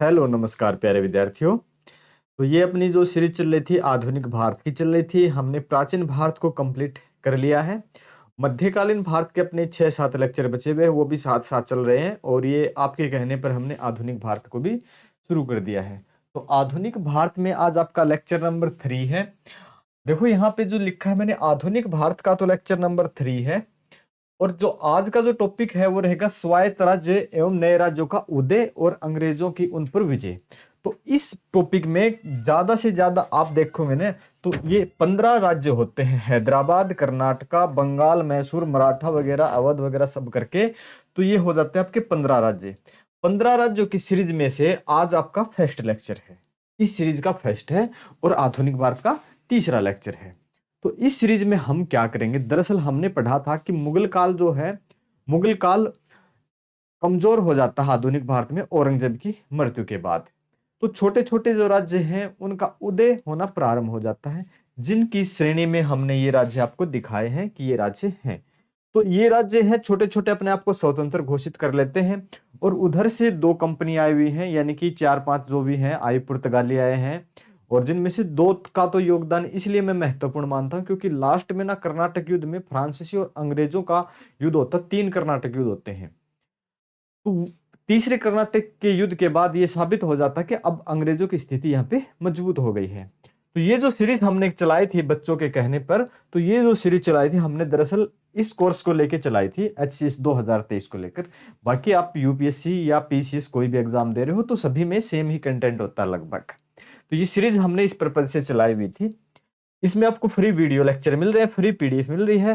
Hello नमस्कार प्यारे विद्यार्थियों। तो ये अपनी जो सीरीज चल रही थी आधुनिक भारत की चल रही थी, हमने प्राचीन भारत को कंप्लीट कर लिया है। मध्यकालीन भारत के अपने 6-7 लेक्चर बचे हुए हैं, वो भी साथ साथ चल रहे हैं और ये आपके कहने पर हमने आधुनिक भारत को भी शुरू कर दिया है। तो आधुनिक भारत में आज आपका लेक्चर नंबर 3 है। देखो यहाँ पे जो लिखा है मैंने, आधुनिक भारत का तो लेक्चर नंबर 3 है। और जो आज का जो टॉपिक है वो रहेगा स्वायत्त राज्य एवं नए राज्यों का उदय और अंग्रेजों की उन पर विजय। तो इस टॉपिक में ज्यादा से ज्यादा आप देखोगे ना, तो ये 15 राज्य होते हैं, हैदराबाद, कर्नाटका, बंगाल, मैसूर, मराठा वगैरह, अवध वगैरह सब करके। तो ये हो जाते हैं आपके 15 राज्य। 15 राज्यों की सीरीज में से आज आपका फर्स्ट लेक्चर है, इस सीरीज का फर्स्ट है और आधुनिक भारत का तीसरा लेक्चर है। तो इस सीरीज में हम क्या करेंगे, दरअसल हमने पढ़ा था कि मुगल काल जो है, मुगल काल कमजोर हो जाता है आधुनिक भारत में औरंगजेब की मृत्यु के बाद। तो छोटे छोटे जो राज्य हैं उनका उदय होना प्रारंभ हो जाता है, जिनकी श्रेणी में हमने ये राज्य आपको दिखाए हैं कि ये राज्य हैं। तो ये राज्य हैं छोटे छोटे, अपने आप को स्वतंत्र घोषित कर लेते हैं। और उधर से दो कंपनी आई हुई हैं, यानी कि 4-5 जो भी हैं आई पुर्तगाली आए हैं। और जिनमें से दो का तो योगदान इसलिए मैं महत्वपूर्ण मानता हूं क्योंकि लास्ट में ना कर्नाटक युद्ध में फ्रांसीसी और अंग्रेजों का युद्ध होता, 3 कर्नाटक युद्ध होते हैं। तो तीसरे कर्नाटक के युद्ध के बाद ये साबित हो जाता है कि अब अंग्रेजों की स्थिति यहाँ पे मजबूत हो गई है। तो ये जो सीरीज हमने चलाई थी बच्चों के कहने पर, तो ये जो सीरीज चलाई थी हमने दरअसल इस कोर्स को लेके चलाई थी, HCS 2023 को लेकर। बाकी आप यूपीएससी या पीसीएस कोई भी एग्जाम दे रहे हो तो सभी में सेम ही कंटेंट होता है लगभग। तो ये सीरीज हमने इस पर्पज से चलाई हुई थी। इसमें आपको फ्री वीडियो लेक्चर मिल रहे हैं, फ्री पीडीएफ मिल रही है।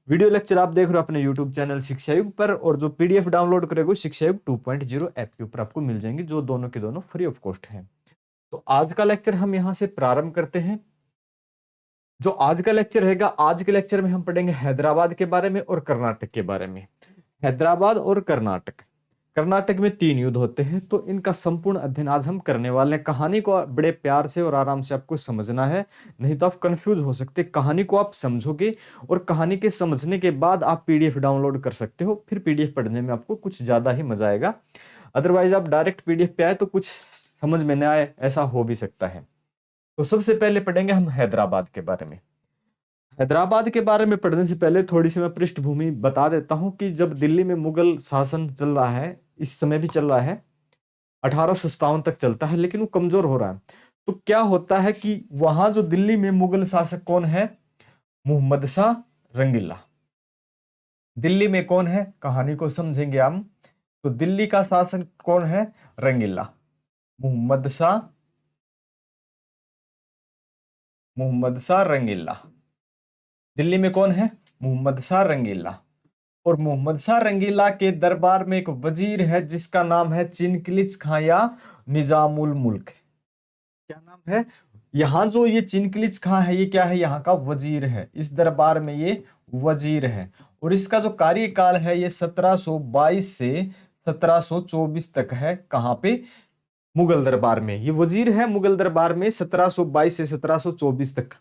वीडियो लेक्चर आप देख रहे हो अपने यूट्यूब चैनल शिक्षा युग पर, और जो पीडीएफ डाउनलोड करेगा शिक्षा युग 2.0 ऐप के ऊपर आपको मिल जाएंगे, जो दोनों के दोनों फ्री ऑफ कॉस्ट है। तो आज का लेक्चर हम यहां से प्रारंभ करते हैं। जो आज का लेक्चर रहेगा, आज के लेक्चर में हम पढ़ेंगे हैदराबाद के बारे में और कर्नाटक के बारे में। हैदराबाद और कर्नाटक, कर्नाटक में 3 युद्ध होते हैं, तो इनका संपूर्ण अध्ययन आज हम करने वाले हैं। कहानी को बड़े प्यार से और आराम से आपको समझना है, नहीं तो आप कंफ्यूज हो सकते। कहानी को आप समझोगे और कहानी के समझने के बाद आप पीडीएफ डाउनलोड कर सकते हो, फिर पीडीएफ पढ़ने में आपको कुछ ज्यादा ही मजा आएगा। अदरवाइज आप डायरेक्ट पीडीएफ पे आए तो कुछ समझ में न आए, ऐसा हो भी सकता है। तो सबसे पहले पढ़ेंगे हम हैदराबाद के बारे में। हैदराबाद के बारे में पढ़ने से पहले थोड़ी सी मैं पृष्ठभूमि बता देता हूं कि जब दिल्ली में मुगल शासन चल रहा है, इस समय भी चल रहा है, 1857 तक चलता है, लेकिन वो कमजोर हो रहा है। तो क्या होता है कि वहां जो दिल्ली में मुगल शासक कौन है, मोहम्मद शाह रंगीला। दिल्ली में कौन है, कहानी को समझेंगे हम। तो दिल्ली का शासक कौन है, रंगीला, मोहम्मद शाह, मोहम्मद शाह रंगीला। दिल्ली में कौन है, मोहम्मद शाह रंगीला। और मोहम्मद शाह रंगीला के दरबार में एक वजीर है जिसका नाम है चिनकिलिच खां या निजामुल मुल्क। क्या नाम है, यहाँ जो ये चिनकिलिच खां है ये क्या है, यहाँ का वजीर है, इस दरबार में ये वजीर है। और इसका जो कार्यकाल है ये 1722 से 1724 तक है। कहाँ पे, मुगल दरबार में ये वजीर है, मुगल दरबार में 1722 से 1724 तक।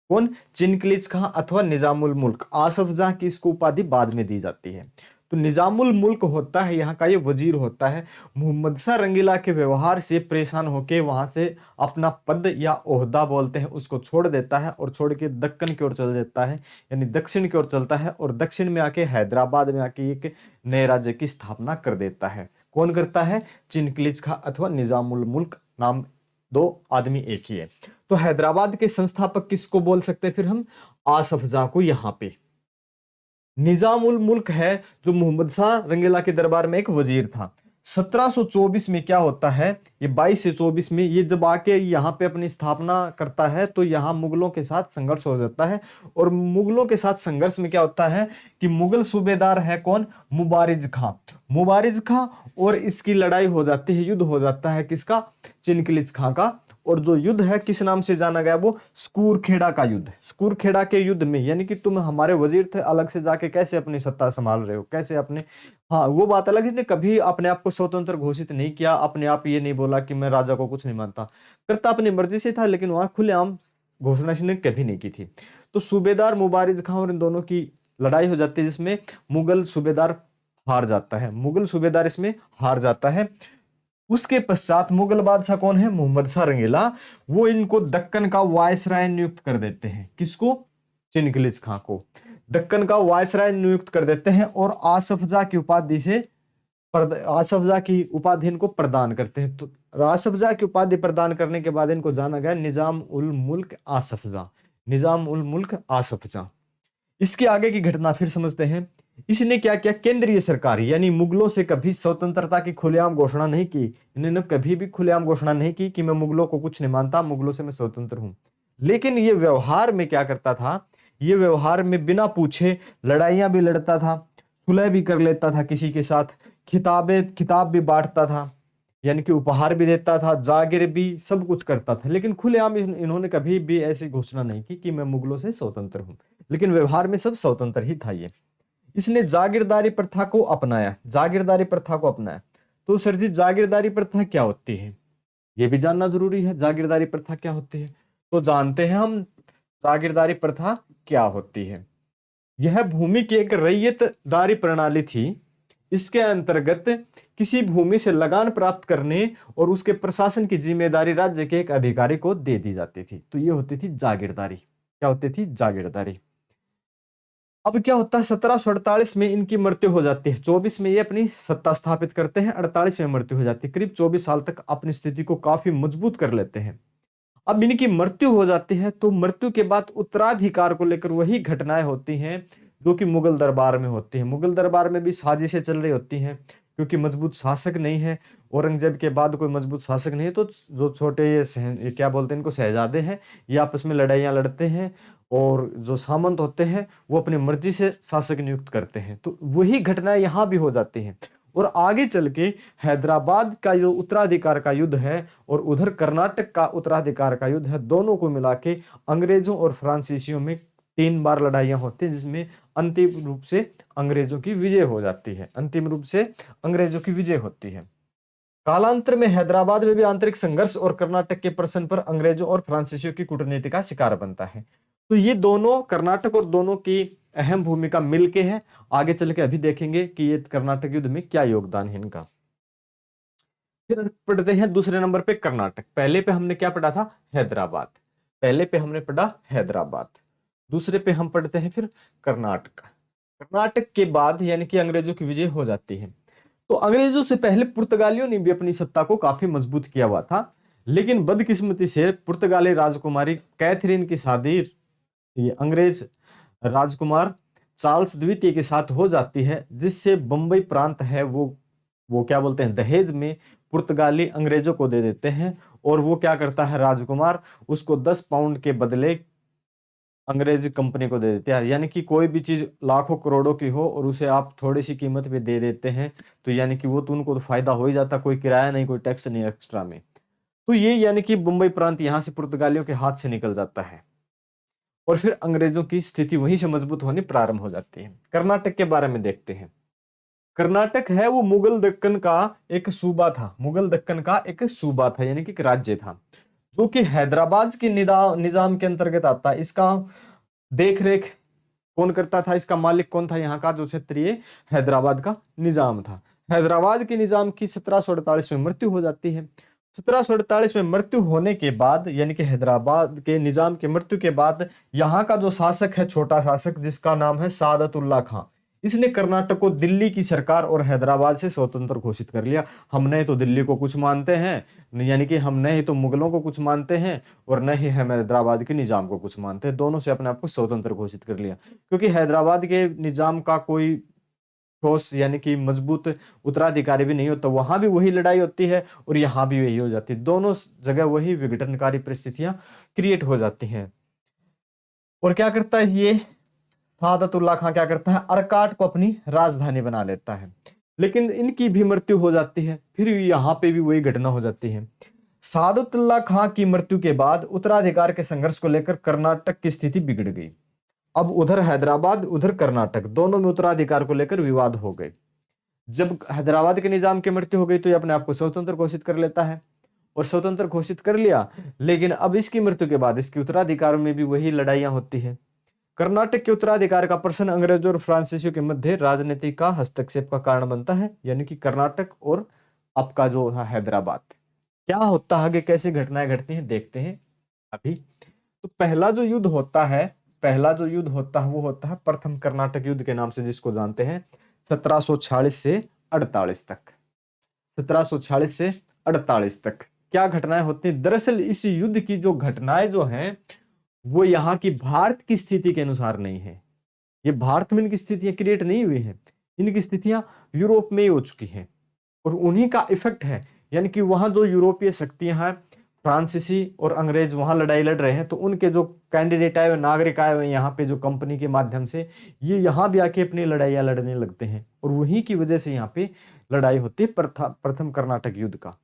कौन, चिनकिलिच खां अथवा निजामुल मुल्क। आसफ जहां की इसको उपाधि बाद में दी जाती है। तो निजामुल मुल्क होता है यहाँ का ये वजीर होता है। मोहम्मद शाह रंगीला के व्यवहार से परेशान होकर वहां से अपना पद या ओहदा बोलते हैं उसको छोड़ देता है और छोड़ के दक्कन की ओर चल जाता है, यानी दक्षिण की ओर चलता है। और दक्षिण में आके हैदराबाद में आके एक नए राज्य की स्थापना कर देता है। कौन करता है, चिनकिलिच खां अथवा निजामुल मुल्क, नाम दो आदमी एक ही है। तो हैदराबाद के संस्थापक किसको बोल सकते हैं फिर हम, आसफ जाह को। यहाँ पे निजामुल मुल्क है जो मोहम्मद शाह रंगीला के दरबार में एक वजीर था। 1724 में क्या होता है, ये 22 से 24 में ये जब आके यहाँ पे अपनी स्थापना करता है तो यहाँ मुगलों के साथ संघर्ष हो जाता है। और मुगलों के साथ संघर्ष में क्या होता है कि मुगल सूबेदार है कौन, मुबारिज खां, मुबारिज खां। और इसकी लड़ाई हो जाती है, युद्ध हो जाता है किसका, चिनकिलिच खां का। और जो युद्ध है किस नाम से जाना गया, वो स्कूरखेड़ा का युद्ध। स्कूरखेड़ा के युद्ध में, यानी कि तुम हमारे वजीर थे, अलग से जाके कैसे अपनी सत्ता संभाल रहे हो, कैसे अपने, हाँ वो बात अलग है, इसने कभी अपने आप को स्वतंत्र घोषित नहीं किया, अपने आप ये नहीं बोला कि मैं राजा को कुछ नहीं मानता, करता अपनी मर्जी से था, लेकिन वहां खुलेआम घोषणा इसने कभी नहीं की थी। तो सूबेदार मुबारिज खां और इन दोनों की लड़ाई हो जाती है जिसमें मुगल सूबेदार हार जाता है, मुगल सूबेदार इसमें हार जाता है। उसके पश्चात मुगल बादशाह कौन है, मोहम्मद शाह रंगीला, वो इनको दक्कन का वायसराय नियुक्त कर देते हैं। किसको, चिनगिलिज खां को दक्कन का वायसराय नियुक्त कर देते हैं और आसफजा की उपाधि से आसफजा की उपाधि इनको प्रदान करते हैं। तो आसफजा की उपाधि प्रदान करने के बाद इनको जाना गया निजाम उल मुल्क आसफजा, निजाम उल मुल्क आसफजा। इसके आगे की घटना फिर समझते हैं। इसने क्या किया, केंद्रीय सरकार यानी मुगलों से कभी स्वतंत्रता की खुलेआम घोषणा नहीं की। इन्होंने कभी भी खुलेआम घोषणा नहीं की कि मैं मुगलों को कुछ नहीं मानता, मुगलों से मैं स्वतंत्र हूं। लेकिन ये व्यवहार में क्या करता था, ये व्यवहार में बिना पूछे लड़ाइयां भी लड़ता था, सुलह भी कर लेता था किसी के साथ, किताब भी बांटता था, यानी कि उपहार भी देता था, जागिर भी, सब कुछ करता था। लेकिन खुलेआम इन्होंने कभी भी ऐसी घोषणा नहीं की कि मैं मुगलों से स्वतंत्र हूं। लेकिन व्यवहार में सब स्वतंत्र ही था ये। इसने जागीरदारी प्रथा को अपनाया, जागीरदारी प्रथा को अपनाया। तो सर जी जागीरदारी प्रथा क्या होती है, ये भी जानना जरूरी है। जागीरदारी प्रथा क्या होती है, तो जानते हैं हम जागीरदारी प्रथा क्या होती है। यह भूमि की एक रैयतदारी प्रणाली थी। इसके अंतर्गत किसी भूमि से लगान प्राप्त करने और उसके प्रशासन की जिम्मेदारी राज्य के एक अधिकारी को दे दी जाती थी। तो ये होती थी जागीरदारी। क्या होती थी, जागीरदारी। अब क्या होता है, 1748 में इनकी मृत्यु हो जाती है। 24 में ये अपनी सत्ता स्थापित करते हैं, 48 में मृत्यु हो जाती है। करीब 24 साल तक अपनी स्थिति को काफी मजबूत कर लेते हैं। अब इनकी मृत्यु हो जाती है, तो मृत्यु के बाद उत्तराधिकार को लेकर वही घटनाएं होती हैं जो कि मुगल दरबार में होती हैं। मुगल दरबार में भी साजिशें चल रही होती हैं, क्योंकि मजबूत शासक नहीं है। औरंगजेब के बाद कोई मजबूत शासक नहीं है, तो जो छोटे ये क्या बोलते हैं इनको, शहजादे हैं, ये आपस में लड़ाइयां लड़ते हैं। और जो सामंत होते हैं वो अपनी मर्जी से शासक नियुक्त करते हैं। तो वही घटनाएं यहाँ भी हो जाती हैं। और आगे चल के हैदराबाद का जो उत्तराधिकार का युद्ध है और उधर कर्नाटक का उत्तराधिकार का युद्ध है, दोनों को मिला के अंग्रेजों और फ्रांसीसियों में 3 बार लड़ाइयां होती हैं, जिसमें अंतिम रूप से अंग्रेजों की विजय हो जाती है। अंतिम रूप से अंग्रेजों की विजय होती है। कालांतर में हैदराबाद में भी आंतरिक संघर्ष और कर्नाटक के प्रश्न पर अंग्रेजों और फ्रांसीसियों की कूटनीति का शिकार बनता है। तो ये दोनों, कर्नाटक और दोनों की अहम भूमिका मिलके है। आगे चल के अभी देखेंगे कि ये कर्नाटक युद्ध में क्या योगदान है इनका। फिर पढ़ते हैं दूसरे नंबर पे कर्नाटक। पहले पे हमने क्या पढ़ा था, हैदराबाद। पहले पे हमने पढ़ा हैदराबाद, दूसरे पे हम पढ़ते हैं फिर कर्नाटक। कर्नाटक के बाद यानी कि अंग्रेजों की विजय हो जाती है। तो अंग्रेजों से पहले पुर्तगालियों ने भी अपनी सत्ता को काफी मजबूत किया हुआ था। लेकिन बदकिस्मती से पुर्तगाली राजकुमारी कैथरीन की शादी ये अंग्रेज राजकुमार चार्ल्स द्वितीय के साथ हो जाती है, जिससे बंबई प्रांत है वो क्या बोलते हैं, दहेज में पुर्तगाली अंग्रेजों को दे देते हैं। और वो क्या करता है राजकुमार, उसको 10 पाउंड के बदले अंग्रेज कंपनी को दे देते हैं। यानी कि कोई भी चीज लाखों करोड़ों की हो और उसे आप थोड़ी सी कीमत पे दे देते हैं, तो यानी कि वो तो उनको तो फायदा हो ही जाता, कोई किराया नहीं, कोई टैक्स नहीं एक्स्ट्रा में। तो ये यानी कि मुंबई प्रांत यहां से पुर्तगालियों के हाथ से निकल जाता है और फिर अंग्रेजों की स्थिति वहीं से मजबूत होनी प्रारंभ हो जाती है। कर्नाटक के बारे में देखते हैं। कर्नाटक है वो मुगल दक्कन का एक सूबा था, मुगल दक्कन का एक सूबा था, यानी कि एक राज्य था, जो कि हैदराबाद के निजाम के अंतर्गत आता है। इसका देख रेख कौन करता था, इसका मालिक कौन था, यहाँ का जो क्षेत्रीय हैदराबाद का निजाम था। हैदराबाद के निजाम की 1748 में मृत्यु हो जाती है। 1748 में मृत्यु होने के बाद यानी कि हैदराबाद के निजाम की मृत्यु के बाद यहाँ का जो शासक है, छोटा शासक, जिसका नाम है सादतुल्ला खां, इसने कर्नाटक को दिल्ली की सरकार और हैदराबाद से स्वतंत्र घोषित कर लिया। हम न तो दिल्ली को कुछ मानते हैं, यानी कि हम न ही तो मुगलों को कुछ मानते हैं और न ही हम हैदराबाद के निजाम को कुछ मानते हैं, दोनों से अपने आप को स्वतंत्र घोषित कर लिया। क्योंकि हैदराबाद के निजाम का कोई ठोस यानी कि मजबूत उत्तराधिकारी भी नहीं होता, वहां भी वही लड़ाई होती है और यहाँ भी वही हो जाती है, दोनों जगह वही विघटनकारी परिस्थितियां क्रिएट हो जाती हैं। और क्या करता है ये सादतुल्ला खां, क्या करता है, अरकाट को अपनी राजधानी बना लेता है। लेकिन इनकी भी मृत्यु हो जाती है, फिर यहाँ पे भी वही घटना हो जाती है। सादतुल्ला खां की मृत्यु के बाद उत्तराधिकार के संघर्ष को लेकर कर्नाटक की स्थिति बिगड़ गई। अब उधर हैदराबाद उधर कर्नाटक दोनों में उत्तराधिकार को लेकर विवाद हो गए। जब हैदराबाद के निजाम की मृत्यु हो गई तो ये अपने आप को स्वतंत्र घोषित कर लेता है और स्वतंत्र घोषित कर लिया। लेकिन अब इसकी मृत्यु के बाद इसके उत्तराधिकार में भी वही लड़ाइयां होती है। कर्नाटक के उत्तराधिकार का प्रश्न अंग्रेजों और फ्रांसीसियों के मध्य राजनीति का हस्तक्षेप का कारण बनता है, यानी कि कर्नाटक और आपका जो है हैदराबाद। क्या होता है आगे, कैसे घटनाएं घटती हैं देखते हैं अभी। तो पहला जो युद्ध होता है, वो होता है प्रथम कर्नाटक युद्ध के नाम से, जिसको जानते हैं 1746 से 48 तक। 1746 से 48 तक क्या घटनाएं होती हैं? दरअसल इस युद्ध की जो घटनाएं जो हैं वो यहाँ की भारत की स्थिति के अनुसार नहीं है। ये भारत में इनकी स्थितियां क्रिएट नहीं हुई हैं, इनकी स्थितियां यूरोप में ही हो चुकी हैं और उन्हीं का इफेक्ट है। यानी कि वहां जो यूरोपीय शक्तियां हैं, फ्रांसीसी और अंग्रेज वहां लड़ाई लड़ रहे हैं, तो उनके जो कैंडिडेट आए हुए, नागरिक आए हुए यहाँ पे जो कंपनी के माध्यम से, ये यहाँ भी आके अपनी लड़ाइयां लड़ने लगते हैं और वहीं की वजह से यहाँ पे लड़ाई होती है प्रथम कर्नाटक युद्ध का।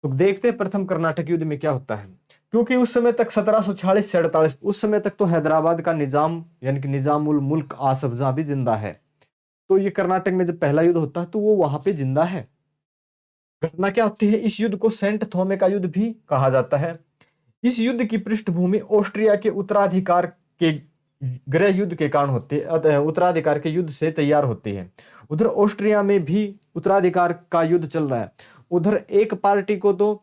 तो देखते हैं प्रथम कर्नाटक युद्ध में क्या होता है। क्योंकि उस समय तक 1746 से 48, उस समय तक तो हैदराबाद का निजाम यानी कि निजामुल मुल्क आसफ जहां भी जिंदा है। तो ये कर्नाटक में जब पहला युद्ध होता है तो वो वहां पे जिंदा है। घटना क्या होती है, इस युद्ध को सेंट थोमे का युद्ध भी कहा जाता है। इस युद्ध की पृष्ठभूमि ऑस्ट्रिया के उत्तराधिकार के गृह युद्ध के कारण होते, उत्तराधिकार के युद्ध से तैयार होती है। उधर ऑस्ट्रिया में भी उत्तराधिकार का युद्ध चल रहा है। उधर एक पार्टी को तो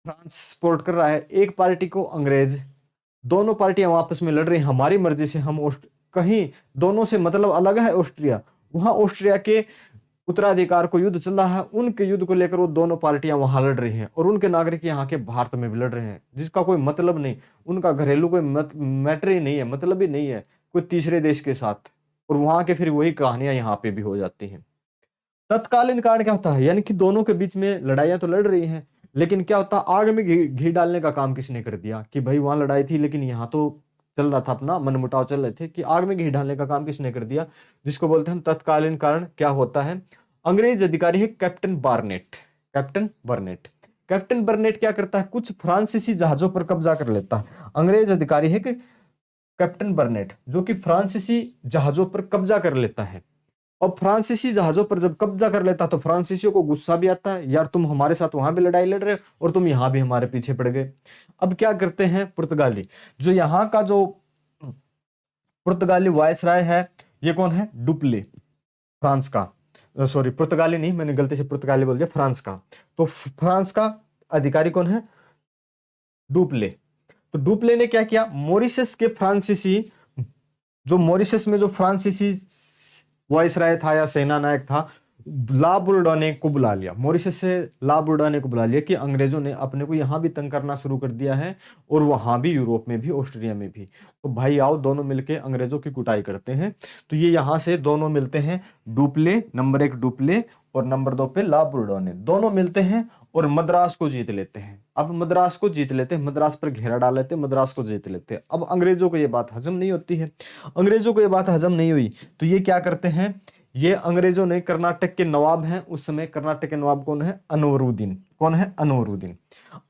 फ्रांस सपोर्ट कर रहा है, एक पार्टी को अंग्रेज। दोनों पार्टियां आपस में लड़ रही हैं, हमारी मर्जी से हम कहीं दोनों से मतलब अलग है ऑस्ट्रिया, वहां ऑस्ट्रिया के उत्तराधिकार को युद्ध चल रहा है, उनके युद्ध को लेकर वो दोनों पार्टियां वहां लड़ रही हैं और उनके नागरिक यहाँ के भारत में भी लड़ रहे हैं, जिसका कोई मतलब नहीं, उनका घरेलू कोई मैटर ही नहीं है, मतलब ही नहीं है कोई तीसरे देश के साथ। और वहां के फिर वही कहानियां यहाँ पे भी हो जाती हैं। तत्कालीन कारण क्या होता है, यानी कि दोनों के बीच में लड़ाइयां तो लड़ रही हैं, लेकिन क्या होता है, आग में घी डालने का काम किसने कर दिया कि भाई वहां लड़ाई थी लेकिन यहाँ तो चल रहा था, अपना मनमुटाव चल रहे थे, कि आग में घी डालने का काम किसने कर दिया, जिसको बोलते हैं हम तत्कालीन कारण। क्या होता है, अंग्रेज अधिकारी है कैप्टन बार्नेट। कैप्टन बर्नेट क्या करता है, कुछ फ्रांसीसी जहाजों पर कब्जा कर लेता है। अंग्रेज अधिकारी है कि कैप्टन बर्नेट, जो कि फ्रांसीसी जहाजों पर कब्जा कर लेता है। और फ्रांसीसी जहाजों पर जब कब्जा कर लेता तो फ्रांसीसियों को गुस्सा भी आता है, यार तुम हमारे साथ वहां भी लड़ाई लड़ रहे हो और तुम यहां भी हमारे पीछे पड़ गए। अब क्या करते हैं पुर्तगाली, जो यहाँ का जो पुर्तगाली वायसराय है, ये कौन है, डुप्ले, फ्रांस का, सॉरी पुर्तगाली नहीं, मैंने गलती से पुर्तगाली बोल दिया, फ्रांस का। तो फ्रांस का अधिकारी कौन है, डुप्ले। तो डुप्ले ने क्या किया, मॉरिशस के फ्रांसीसी, जो मॉरिशस में जो फ्रांसीसी वायसराय था या सेना नायक था, ला बुर्डाने को बुला लिया, मॉरिशस से ला बुर्डाने को बुला लिया कि अंग्रेजों ने अपने को यहां भी तंग करना शुरू कर दिया है और वहां भी, यूरोप में भी, ऑस्ट्रिया में भी। तो भाई आओ दोनों मिलके अंग्रेजों की कुटाई करते हैं। तो ये यहां से दोनों मिलते हैं, डुप्ले, नंबर 1 डुप्ले और नंबर 2 पे ला बुर्डाने, दोनों मिलते हैं और मद्रास को जीत लेते हैं। अब मद्रास को जीत लेते हैं, मद्रास पर घेरा डाल लेते हैं, मद्रास को जीत लेते हैं। अब अंग्रेजों को ये बात हजम नहीं होती है, अंग्रेजों को ये बात हजम नहीं हुई, तो ये क्या करते हैं, ये अंग्रेजों ने, कर्नाटक के नवाब हैं उस समय, कर्नाटक के नवाब कौन है, अनवरुद्दीन, कौन है, अनवरुद्दीन।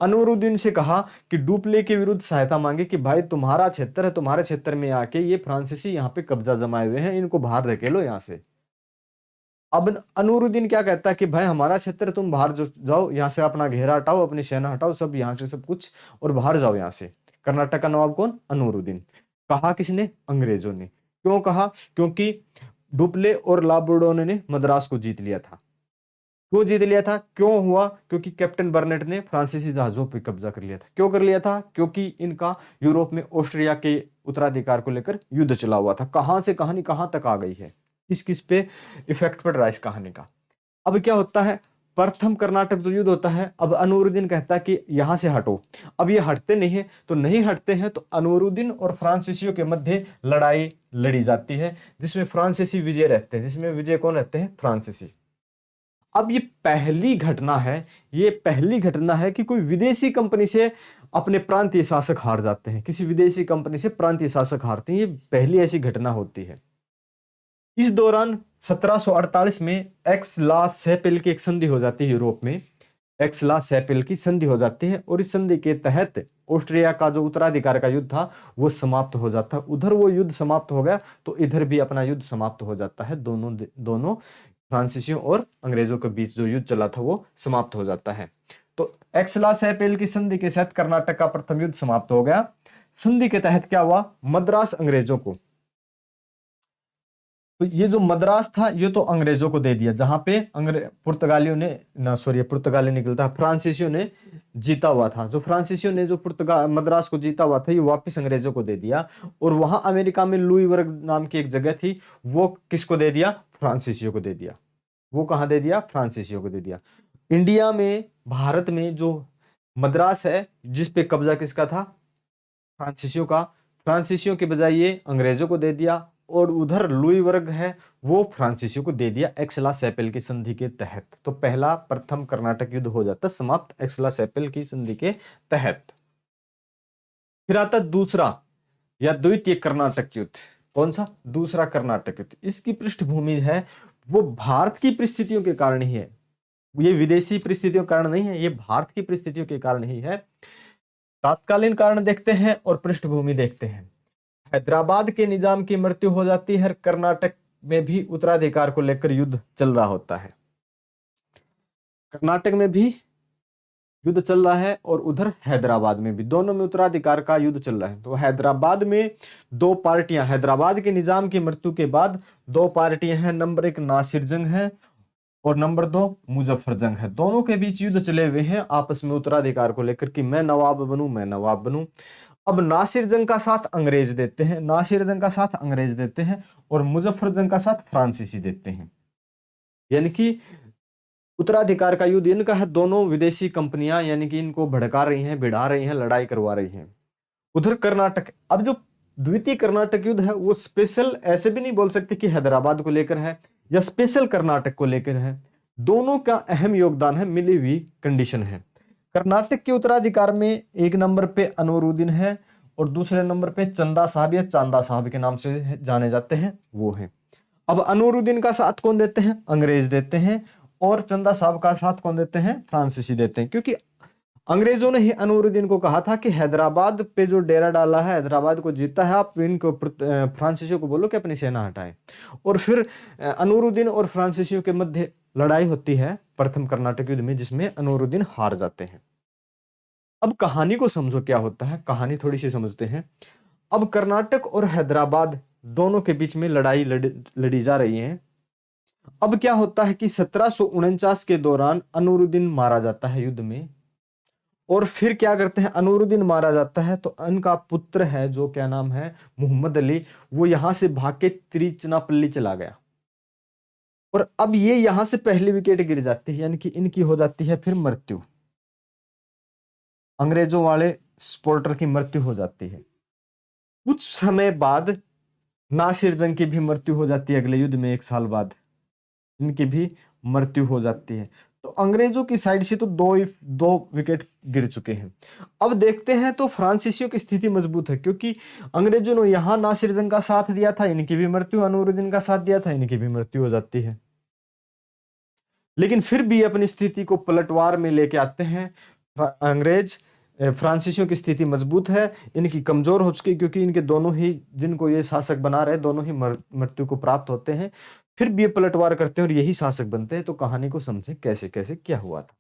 अनवरुद्दीन से कहा कि डुप्ले के विरुद्ध सहायता मांगे कि भाई तुम्हारा क्षेत्र है, तुम्हारे क्षेत्र में आके ये फ्रांसीसी यहाँ पे कब्जा जमाए हुए हैं, इनको बाहर धकेलो यहाँ से। अब अनवरुद्दीन क्या कहता है कि भाई हमारा क्षेत्र, तुम बाहर जाओ, यहाँ से अपना घेरा हटाओ, अपनी सेना हटाओ, सब यहाँ से सब कुछ, और बाहर जाओ यहाँ से। कर्नाटक का नवाब कौन, अनवरुद्दीन। कहा किसने, अंग्रेजों ने। क्यों कहा, क्योंकि डुप्ले और लाबुर्डोने ने मद्रास को जीत लिया था। क्यों जीत लिया था, क्यों हुआ, क्योंकि कैप्टन बर्नेट ने फ्रांसीसी जहाजों पर कब्जा कर लिया था। क्यों कर लिया था, क्योंकि इनका यूरोप में ऑस्ट्रिया के उत्तराधिकार को लेकर युद्ध चला हुआ था। कहां से कहानी कहां तक आ गई है, किस किस पे इफेक्ट पड़ रहा है इस कहानी का। अब क्या होता है, प्रथम कर्नाटक जो युद्ध होता है, अब अनवरुद्दीन कहता है कि यहां से हटो। अब ये हटते नहीं है, तो नहीं हटते हैं तो अनवरुद्दीन और फ्रांसीसियों के मध्य लड़ाई लड़ी जाती है, जिसमें फ्रांसीसी विजय रहते हैं, जिसमें विजय कौन रहते हैं, फ्रांसीसी। अब ये पहली घटना है, ये पहली घटना है कि कोई विदेशी कंपनी से अपने प्रांतीय शासक हार जाते हैं, किसी विदेशी कंपनी से प्रांतीय शासक हारते हैं, ये पहली ऐसी घटना होती है। इस दौरान 1748 में एक्स-ला शैपेल की एक संधि हो जाती है यूरोप में, एक्स-ला शैपेल की संधि हो जाती है और इस संधि के तहत ऑस्ट्रिया का जो उत्तराधिकार का युद्ध था वो समाप्त हो जाता है। उधर वो युद्ध समाप्त हो गया तो इधर भी अपना युद्ध समाप्त हो जाता है, दोनों फ्रांसीसियों और अंग्रेजों के बीच जो युद्ध चला था वो समाप्त हो जाता है। तो एक्स-ला शैपेल की संधि के तहत कर्नाटक का प्रथम युद्ध समाप्त हो गया। संधि के तहत क्या हुआ, मद्रास अंग्रेजों को, तो ये जो मद्रास था ये तो अंग्रेजों को दे दिया, जहां पे पुर्तगालियों ने ना, सॉरी पुर्तगाली निकलता, फ्रांसीसियों ने जीता हुआ था। जो फ्रांसीसियों ने जो मद्रास को जीता हुआ था ये वापस अंग्रेजों को दे दिया। और वहां अमेरिका में लुईवर्ग नाम की एक जगह थी, वो किसको दे दिया? फ्रांसीसियों को दे दिया। वो कहां दे दिया? फ्रांसीसियों को दे दिया। इंडिया में, भारत में जो मद्रास है जिस पे कब्जा किसका था? फ्रांसीसियों का। फ्रांसीसियों के बजाय ये अंग्रेजों को दे दिया। और उधर लुईवर्ग है वो फ्रांसीसियों को दे दिया एक्सला सैपेल की संधि के तहत। तो पहला प्रथम कर्नाटक युद्ध हो जाता समाप्त एक्सला सैपेल की संधि के तहत। फिर आता दूसरा या द्वितीय कर्नाटक युद्ध। कौन सा? दूसरा कर्नाटक युद्ध। इसकी पृष्ठभूमि है वो भारत की परिस्थितियों के कारण ही है, ये विदेशी परिस्थितियों के कारण नहीं है, ये भारत की परिस्थितियों के कारण ही है। तात्कालीन कारण देखते हैं और पृष्ठभूमि देखते हैं। हैदराबाद के निजाम की मृत्यु हो जाती है, कर्नाटक में भी उत्तराधिकार को लेकर युद्ध चल रहा होता है। कर्नाटक में भी युद्ध चल रहा है और उधर हैदराबाद में भी, दोनों में उत्तराधिकार का युद्ध चल रहा है। तो हैदराबाद में दो पार्टियां, हैदराबाद के निजाम की मृत्यु के बाद दो पार्टियां हैं, नंबर 1 नासिर जंग है और नंबर 2 मुजफ्फर जंग है। दोनों के बीच युद्ध चले हुए हैं आपस में उत्तराधिकार को लेकर कि मैं नवाब बनूं, मैं नवाब बनूं। अब नासिर जंग का साथ अंग्रेज देते हैं, नासिर जंग का साथ अंग्रेज देते हैं और मुजफ्फर जंग का साथ फ्रांसीसी देते हैं। यानी कि उत्तराधिकार का युद्ध इनका है, दोनों विदेशी कंपनियां यानी कि इनको भड़का रही हैं, भिड़ा रही हैं, लड़ाई करवा रही हैं। उधर कर्नाटक, अब जो द्वितीय कर्नाटक युद्ध है वो स्पेशल ऐसे भी नहीं बोल सकते कि हैदराबाद को लेकर है या स्पेशल कर्नाटक को लेकर है, दोनों का अहम योगदान है, मिली हुई कंडीशन है। कर्नाटक के उत्तराधिकार में एक नंबर पे अनवरुद्दीन है और दूसरे नंबर पे चंदा साहब या चांदा साहब के नाम से जाने जाते हैं, वो है। अब अनवरुद्दीन का साथ कौन देते हैं? अंग्रेज देते हैं। और चंदा साहब का साथ कौन देते हैं? फ्रांसीसी देते हैं। क्योंकि अंग्रेजों ने ही अनवरुद्दीन को कहा था कि हैदराबाद पे जो डेरा डाला है, हैदराबाद को जीता है, आप इनको फ्रांसीसियों को बोलो कि अपनी सेना हटाएं। और फिर अनवरुद्दीन और फ्रांसीसियों के मध्य लड़ाई होती है प्रथम कर्नाटक युद्ध में, जिसमें अनवरुद्दीन हार जाते हैं। अब कहानी को समझो क्या होता है, कहानी थोड़ी सी समझते हैं। अब कर्नाटक और हैदराबाद दोनों के बीच में लड़ाई लड़ी जा रही है। अब क्या होता है कि 1749 के दौरान अनवरुद्दीन मारा जाता है युद्ध में। और फिर क्या करते हैं? अनवरुद्दीन मारा जाता है तो इनका पुत्र है जो, क्या नाम है, मोहम्मद अली, वो यहां से भाग के तिरुचिरापल्ली चला गया। और अब ये यहां से पहली विकेट गिर जाती है, यानी कि इनकी हो जाती है फिर मृत्यु, अंग्रेजों वाले सपोर्टर की मृत्यु हो जाती है। कुछ समय बाद नासिर जंग की भी मृत्यु हो जाती है, अगले युद्ध में 1 साल बाद इनकी भी मृत्यु हो जाती है। तो अंग्रेजों की साइड से तो दो विकेट गिर चुके हैं। अब देखते हैं तो फ्रांसीसियों की स्थिति मजबूत है, क्योंकि अंग्रेजों ने यहां नासिर जंग का साथ दिया था, इनकी भी मृत्यु, अनवरुद्दीन का साथ दिया था, इनकी भी मृत्यु हो जाती है। लेकिन फिर भी अपनी स्थिति को पलटवार में लेके आते हैं अंग्रेज। फ्रांसीसियों की स्थिति मजबूत है, इनकी कमजोर हो चुकी, क्योंकि इनके दोनों ही, जिनको ये शासक बना रहे, दोनों ही मृत्यु को प्राप्त होते हैं। फिर भी ये पलटवार करते हैं और यही शासक बनते हैं। तो कहानी को समझें कैसे कैसे क्या हुआ था।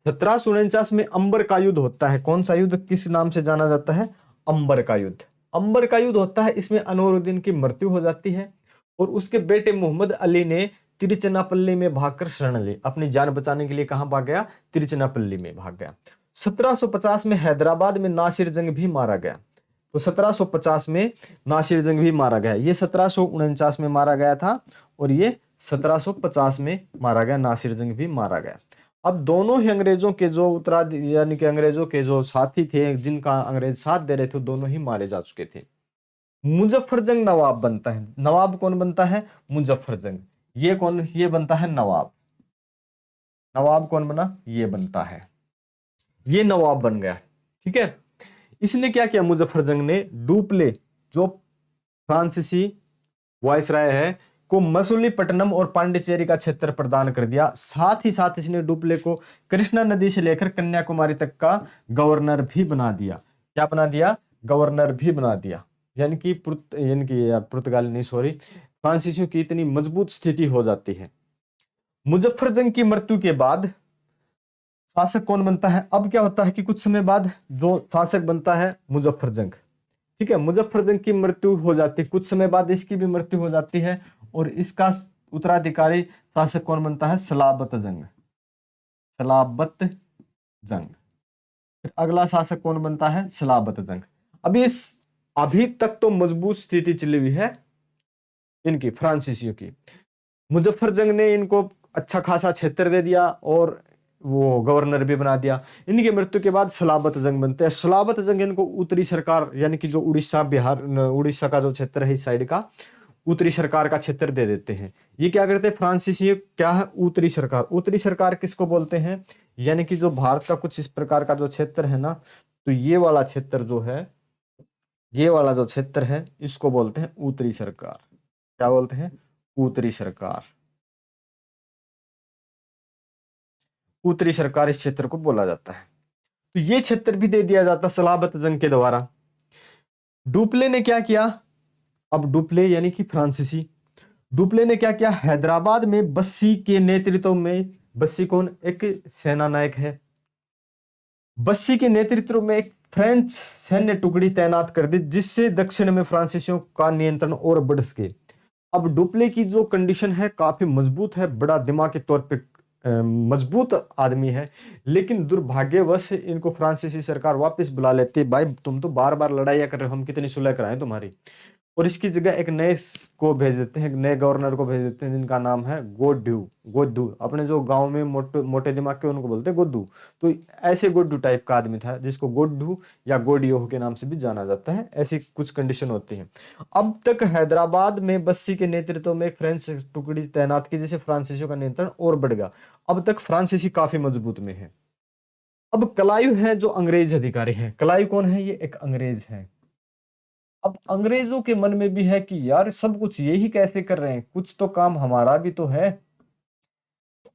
1749 में अंबर का युद्ध होता है। कौन सा युद्ध, किस नाम से जाना जाता है? अंबर का युद्ध। अंबर का युद्ध होता है, इसमें अनवरुद्दीन की मृत्यु हो जाती है और उसके बेटे मोहम्मद अली ने तिरुचिरापल्ली में भागकर शरण ली, अपनी जान बचाने के लिए कहां भाग गया? तिरुचिरापल्ली में भाग गया। 1750 में हैदराबाद में नासिर जंग भी मारा गया। तो 1750 में नासिर जंग भी मारा गया। ये 1749 में मारा गया था और ये 1750 में मारा गया, नासिर जंग भी मारा गया। अब दोनों ही अंग्रेजों के जो यानी कि अंग्रेजों के जो साथी थे, जिनका अंग्रेज साथ दे रहे थे, दोनों ही मारे जा चुके थे। मुजफ्फर जंग नवाब बनता है। नवाब कौन बनता है? मुजफ्फर जंग। ये कौन? ये बनता है नवाब। नवाब कौन बना? ये बनता है, ये नवाब बन गया। ठीक है। इसने क्या किया? मुजफ्फर जंग ने डुप्ले, जो फ्रांसीसी वायसराय है, को मसूलीपट्टनम और पांडिचेरी का क्षेत्र प्रदान कर दिया। साथ ही साथ इसने डुप्ले को कृष्णा नदी से लेकर कन्याकुमारी तक का गवर्नर भी बना दिया। क्या बना दिया? गवर्नर भी बना दिया। यानी कि पुर्तगाली नहीं, सॉरी, फ्रांसीसियों की इतनी मजबूत स्थिति हो जाती है। मुजफ्फर जंग की मृत्यु के बाद शासक कौन बनता है? अब क्या होता है कि कुछ समय बाद जो शासक बनता है मुजफ्फर जंग, ठीक है, मुजफ्फरजंग की मृत्यु हो जाती है, कुछ समय बाद इसकी भी मृत्यु हो जाती है, और इसका उत्तराधिकारी शासक कौन बनता है? सलाबत जंग। सलाबत जंग। फिर अगला शासक कौन बनता है? सलाबत जंग। अभी तक तो मजबूत स्थिति चली हुई है इनकी, फ्रांसीसियों की। मुजफ्फर जंग ने इनको अच्छा खासा क्षेत्र दे दिया और वो गवर्नर भी बना दिया। इनकी मृत्यु के बाद सलाबत जंग बनते हैं। सलाबत जंग इनको उत्तरी सरकार, यानी कि जो उड़ीसा बिहार उड़ीसा का जो क्षेत्र है इस साइड का, उत्तरी सरकार का क्षेत्र दे देते हैं। ये क्या करते हैं फ्रांसीसी? क्या है? उत्तरी सरकार। उत्तरी सरकार किसको बोलते हैं? यानी कि जो भारत का कुछ इस प्रकार का जो क्षेत्र है ना, तो ये वाला क्षेत्र जो है, ये वाला जो क्षेत्र है, इसको बोलते हैं उत्तरी सरकार। क्या बोलते हैं? उत्तरी सरकार। उत्तरी सरकार इस क्षेत्र को बोला जाता है। तो ये क्षेत्र भी दे दिया जाता सलाबत जंग के द्वारा। डुप्ले ने क्या किया? अब डुप्ले यानी कि फ्रांसीसी, डुप्ले ने क्या किया? हैदराबाद में बस्सी के नेतृत्व में, बस्सी कौन? एक सेना नायक है। बस्सी के नेतृत्व में एक फ्रेंच सैन्य टुकड़ी तैनात कर दी, जिससे दक्षिण में फ्रांसीसियों का नियंत्रण और बढ़ सके। अब डुप्ले की जो कंडीशन है काफी मजबूत है, बड़ा दिमाग के तौर पे मजबूत आदमी है, लेकिन दुर्भाग्यवश इनको फ्रांसीसी सरकार वापस बुला लेती है। भाई तुम तो बार बार लड़ाइयाँ कर रहे हो, हम कितनी सुलह कराएं तुम्हारी। और इसकी जगह एक नए को भेज देते हैं, एक नए गवर्नर को भेज देते हैं, जिनका नाम है गोड्डू। गोड्डू अपने जो गांव में मोटे दिमाग के उनको बोलते हैं गोड्डू। तो ऐसे गोड्डू टाइप का आदमी था, जिसको गोड्डू या गोडियो के नाम से भी जाना जाता है। ऐसी कुछ कंडीशन होती है। अब तक हैदराबाद में बस्सी के नेतृत्व में एक फ्रेंच टुकड़ी तैनात की, जिससे फ्रांसीसियों का नियंत्रण और बढ़ गया। अब तक फ्रांसीसी काफी मजबूत में है। अब क्लाइव है जो अंग्रेज अधिकारी है। क्लाइव कौन है? ये एक अंग्रेज है। अब अंग्रेजों के मन में भी है कि यार सब कुछ ये ही कैसे कर रहे हैं, कुछ तो काम हमारा भी तो है।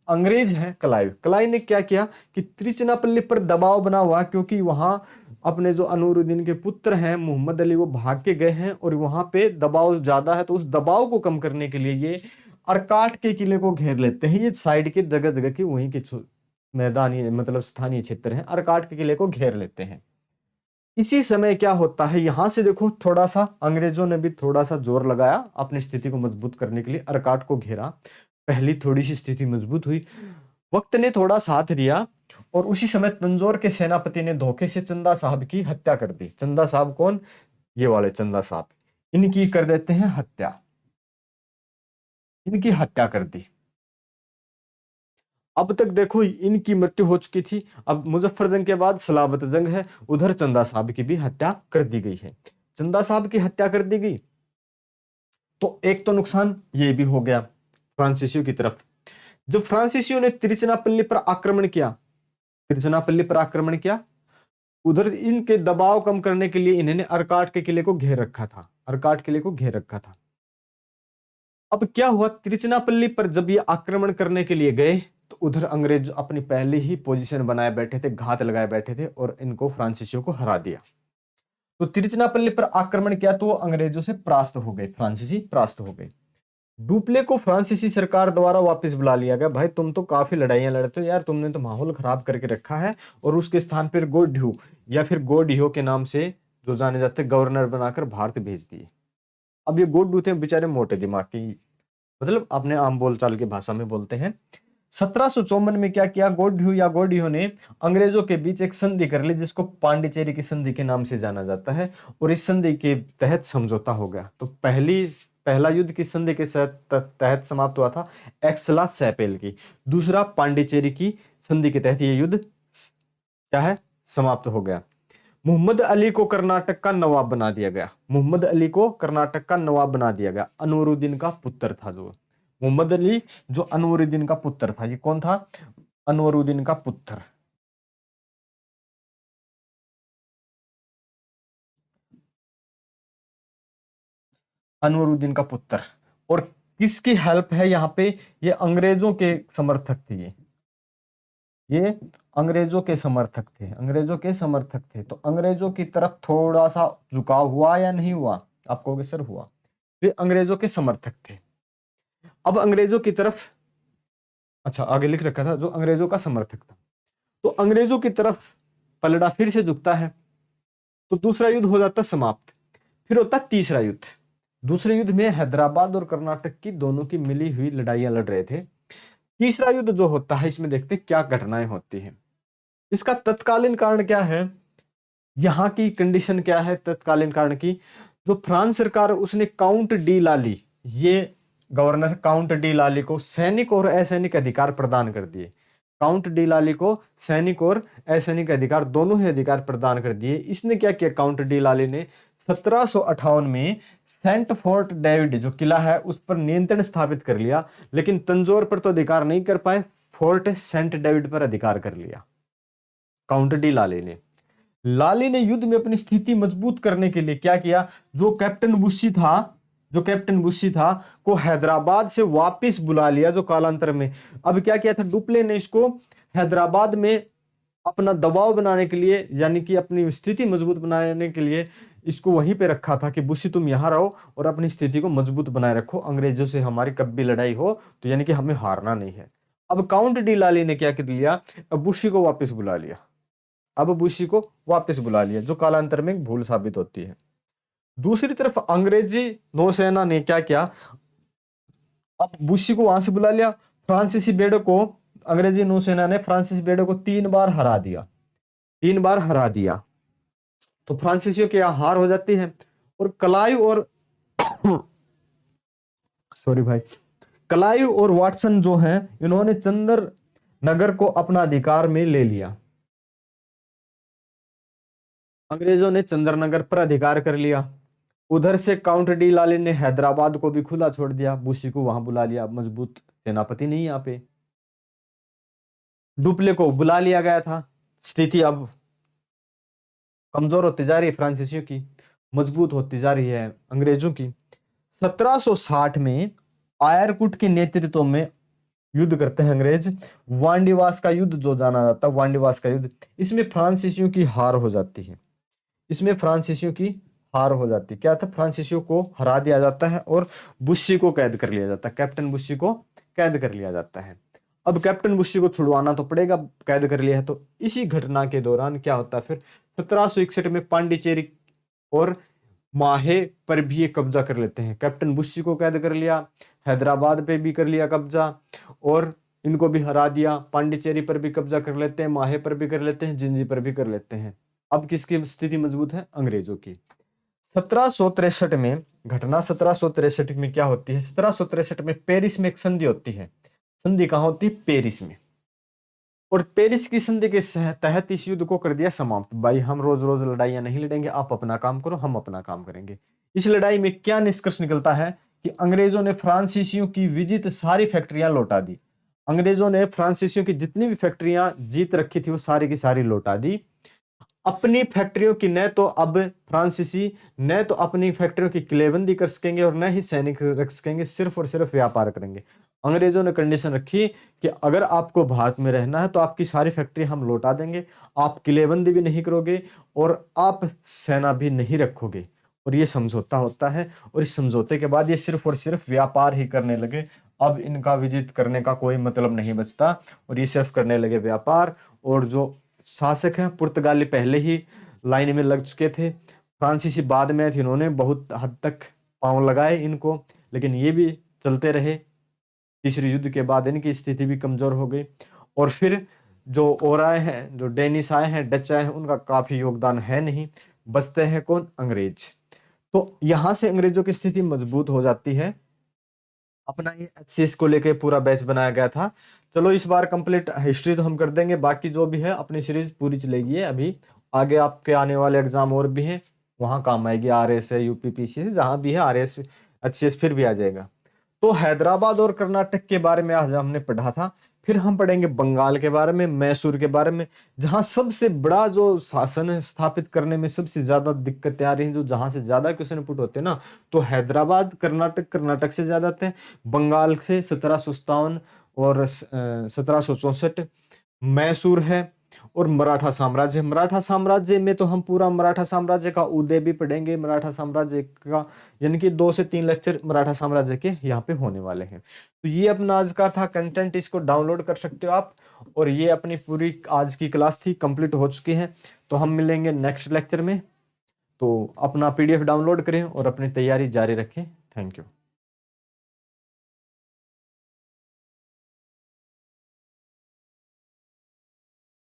अंग्रेज है क्लाइव। क्लाइव ने क्या किया कि त्रिचिनापल्ली पर दबाव बना हुआ, क्योंकि वहां अपने जो अनूरुद्दीन के पुत्र हैं मोहम्मद अली, वो भाग के गए हैं और वहां पे दबाव ज्यादा है। तो उस दबाव को कम करने के लिए ये अर्काट के किले को घेर लेते हैं। ये साइड के जगह जगह की वहीं के मैदानी मतलब स्थानीय क्षेत्र हैं, अर्काट के किले को घेर लेते हैं। इसी समय क्या होता है, यहां से देखो थोड़ा सा अंग्रेजों ने भी थोड़ा सा जोर लगाया अपनी स्थिति को मजबूत करने के लिए, अर्काट को घेरा। पहली थोड़ी सी स्थिति मजबूत हुई, वक्त ने थोड़ा साथ दिया, और उसी समय तंजौर के सेनापति ने धोखे से चंदा साहब की हत्या कर दी। चंदा साहब कौन? ये वाले चंदा साहब, इनकी कर देते हैं हत्या। इनकी हत्या कर दी। अब तक देखो इनकी मृत्यु हो चुकी थी। अब मुजफ्फर जंग के बाद सलाबत जंग है, उधर चंदा साहब की भी हत्या कर दी गई है। चंदा साहब की हत्या कर दी गई, तो एक तो नुकसान ये भी हो गया फ्रांसीसियों की तरफ। जब फ्रांसीसियों ने तिरुचिनापल्ली पर आक्रमण किया, तिरुचिनापल्ली पर आक्रमण किया, उधर इनके दबाव कम करने के लिए इन्होंने अर्काट के किले को घेर रखा था। अर्काट किले को घेर रखा था। अब क्या हुआ, तिरुचिनापल्ली पर जब ये आक्रमण करने के लिए गए, तो उधर अंग्रेज अपनी पहले ही पोजीशन बनाए बैठे थे, घात लगाए बैठे थे, और इनको फ्रांसीसियों को हरा दिया। तो तिरुचिनापल्ली पर आक्रमण किया तो अंग्रेजों से परास्त हो गए, फ्रांसीसी परास्त हो गए। डुप्ले को फ्रांसीसी सरकार द्वारा वापस बुला लिया गया। भाई तुम तो काफी लड़ाइयां लड़ते हो यार, तुमने तो माहौल खराब करके रखा है। और उसके स्थान पर गोड्यू या फिर गोडियो के नाम से जो जाने जाते गवर्नर बनाकर भारत भेज दिए। अब ये गोड्यू थे बेचारे मोटे दिमाग की, मतलब अपने आम बोलचाल की भाषा में बोलते हैं। 1754 में क्या किया गोड्यू या गोडियो ने, अंग्रेजों के बीच एक संधि कर ली, जिसको पांडिचेरी की संधि के नाम से जाना जाता है। और इस संधि के तहत समझौता हो गया। तो पहला युद्ध की संधि के तहत समाप्त हुआ था, एक्सला सैपेल की। दूसरा पांडिचेरी की संधि के तहत ये युद्ध क्या है, समाप्त हो गया। मोहम्मद अली को कर्नाटक का नवाब बना दिया गया। मोहम्मद अली को कर्नाटक का नवाब बना दिया गया। अनवरुद्दीन का पुत्र था जो मोहम्मद अली, जो अनवरुद्दीन का पुत्र था। ये कौन था? अनवरुद्दीन का पुत्र। अनवरुद्दीन का पुत्र। और किसकी हेल्प है यहाँ पे? ये अंग्रेजों के समर्थक थे। ये अंग्रेजों के समर्थक थे, अंग्रेजों के समर्थक थे। तो अंग्रेजों की तरफ थोड़ा सा झुकाव हुआ या नहीं हुआ? आप कहोगे सर हुआ। ये अंग्रेजों के समर्थक थे। अब अंग्रेजों की तरफ, अच्छा आगे लिख रखा था जो अंग्रेजों का समर्थक था, तो अंग्रेजों की तरफ पलड़ा फिर से झुकता है, तो दूसरा युद्ध हो जाता समाप्त। फिर होता है तीसरा युद्ध। दूसरे युद्ध में हैदराबाद और कर्नाटक की दोनों की मिली हुई लड़ाइयां लड़ रहे थे। तीसरा युद्ध जो होता है, इसमें देखते हैं क्या घटनाएं होती हैं। इसका तत्कालीन कारण क्या है, यहाँ की कंडीशन क्या है तत्कालीन कारण की। जो फ्रांस सरकार उसने काउंट डी लाली, ये गवर्नर काउंट डी लाली को सैनिक और असैनिक अधिकार प्रदान कर दिए। काउंट डी लाली को सैनिक और असैनिक अधिकार, दोनों ही अधिकार प्रदान कर दिए। इसने क्या किया, काउंट डी लाली ने 1758 में सेंट फोर्ट डेविड जो किला है उस पर नियंत्रण स्थापित कर लिया, लेकिन तंजौर पर तो अधिकार नहीं कर पाए, फोर्ट सेंट डेविड पर अधिकार कर लिया काउंट डी लाली ने। लाली ने युद्ध में अपनी स्थिति मजबूत करने के लिए क्या किया, जो कैप्टन बुस्सी था को हैदराबाद से वापस बुला लिया, जो कालांतर में। अब क्या किया था डुप्ले ने, इसको हैदराबाद में अपना दबाव बनाने के लिए, यानी कि अपनी स्थिति मजबूत बनाने के लिए इसको वहीं पे रखा था कि बुस्सी तुम यहां रहो और अपनी स्थिति को मजबूत बनाए रखो, अंग्रेजों से हमारी कब भी लड़ाई हो तो यानी कि हमें हारना नहीं है। अब काउंट डी लाली ने क्या कर लिया, अब बुस्सी को वापस बुला लिया। अब बुस्सी को वापस बुला लिया, जो कालांतर में एक भूल साबित होती है। दूसरी तरफ अंग्रेजी नौसेना ने क्या किया, अब बुस्सी को वहां से बुला लिया। फ्रांसीसी बेड़े को, अंग्रेजी नौसेना ने फ्रांसीसी बेड़े को 3 बार हरा दिया। तो फ्रांसीसियों की हार हो जाती है और क्लाइव और वाटसन जो हैं, इन्होंने चंदर नगर को अपना अधिकार में ले लिया। अंग्रेजों ने चंद्रनगर पर अधिकार कर लिया। उधर से काउंट डी लाली ने हैदराबाद को भी खुला छोड़ दिया, बुस्सी को वहां बुला लिया। मजबूत सेनापति नहीं यहाँ पे, डुप्ले को बुला लिया गया था। स्थिति अब कमजोर होती जा रही है, फ्रांसीसियों की मजबूत होती जा रही है अंग्रेजों की। 1760 में आयरकुट के नेतृत्व में युद्ध करते हैं अंग्रेज, वांडीवास का युद्ध जो जाना जाता है, वांडीवास का युद्ध। इसमें फ्रांसीसियों की हार हो जाती है। क्या था, फ्रांसीसियों को हरा दिया जाता है और बुस्सी को कैद कर लिया जाता है। कैप्टन बुस्सी को कैद कर लिया जाता है। अब कैप्टन बुस्सी को छुड़वाना तो पड़ेगा, कैद कर लिया है तो। इसी घटना के दौरान क्या होता है, फिर 1761 में पांडिचेरी और माहे पर भी ये कब्जा कर लेते हैं। कैप्टन बुस्सी को कैद कर लिया, हैदराबाद पे भी कर लिया कब्जा और इनको भी हरा दिया। पांडिचेरी पर भी कब्जा कर लेते हैं, माहे पर भी कर लेते हैं, जिंजी पर भी कर लेते हैं। अब किसकी स्थिति मजबूत है, अंग्रेजों की। 1763 में घटना, 1763 में क्या होती है, 1763 में पेरिस में एक संधि होती है। संधि कहां होती है, पेरिस में। और पेरिस की संधि के तहत इस युद्ध को कर दिया समाप्त। भाई हम रोज रोज लड़ाइयां नहीं लड़ेंगे, आप अपना काम करो, हम अपना काम करेंगे। इस लड़ाई में क्या निष्कर्ष निकलता है कि अंग्रेजों ने फ्रांसीसियों की विजित सारी फैक्ट्रियां लौटा दी। अंग्रेजों ने फ्रांसीसियों की जितनी भी फैक्ट्रियां जीत रखी थी वो सारी की सारी लौटा दी। अपनी फैक्ट्रियों की न तो अब फ्रांसीसी न तो अपनी फैक्ट्रियों की किलेबंदी कर सकेंगे और न ही सैनिक रख सकेंगे, सिर्फ और सिर्फ व्यापार करेंगे। अंग्रेजों ने कंडीशन रखी कि अगर आपको भारत में रहना है तो आपकी सारी फैक्ट्री हम लौटा देंगे, आप किलेबंदी भी नहीं करोगे और आप सेना भी नहीं रखोगे। और ये समझौता होता है और इस समझौते के बाद ये सिर्फ और सिर्फ व्यापार ही करने लगे। अब इनका विजित करने का कोई मतलब नहीं बचता और ये सिर्फ करने लगे व्यापार। और जो शासक हैं पुर्तगाली पहले ही लाइन में लग चुके थे, फ्रांसीसी बाद में थे, इन्होंने बहुत हद तक पांव लगाए इनको, लेकिन ये भी चलते रहे। तीसरे युद्ध के बाद इनकी स्थिति भी कमजोर हो गई। और फिर जो और आए हैं, जो डेनिस आए हैं, डच आए हैं, उनका काफी योगदान है नहीं, बचते हैं कौन, अंग्रेज। तो यहां से अंग्रेजों की स्थिति मजबूत हो जाती है। अपना ये एचसीएस को लेके पूरा बैच बनाया गया था। चलो इस बार कंप्लीट हिस्ट्री तो हम कर देंगे, बाकी जो भी है अपनी सीरीज पूरी चलेगी। अभी आगे आपके आने वाले एग्जाम और भी हैं, वहां काम आएगी। आरएस है, यूपीपीसी, जहां भी है आरएस एचसीएस फिर भी आ जाएगा। तो हैदराबाद और कर्नाटक के बारे में आज हमने पढ़ा था। फिर हम पढ़ेंगे बंगाल के बारे में, मैसूर के बारे में, जहां सबसे बड़ा जो शासन स्थापित करने में सबसे ज्यादा दिक्कतें आ रही हैं, जो जहां से ज्यादा क्वेश्चन पुट होते हैं ना, तो हैदराबाद कर्नाटक से ज्यादा आते हैं, बंगाल से 1757 और 1764, मैसूर है और मराठा साम्राज्य में तो हम पूरा मराठा साम्राज्य का उदय भी पढ़ेंगे। मराठा साम्राज्य का यानी कि 2 से 3 लेक्चर मराठा साम्राज्य के यहाँ पे होने वाले हैं। तो ये अपना आज का था कंटेंट, इसको डाउनलोड कर सकते हो आप। और ये अपनी पूरी आज की क्लास थी, कंप्लीट हो चुकी है। तो हम मिलेंगे नेक्स्ट लेक्चर में। तो अपना PDF डाउनलोड करें और अपनी तैयारी जारी रखें। Thank you.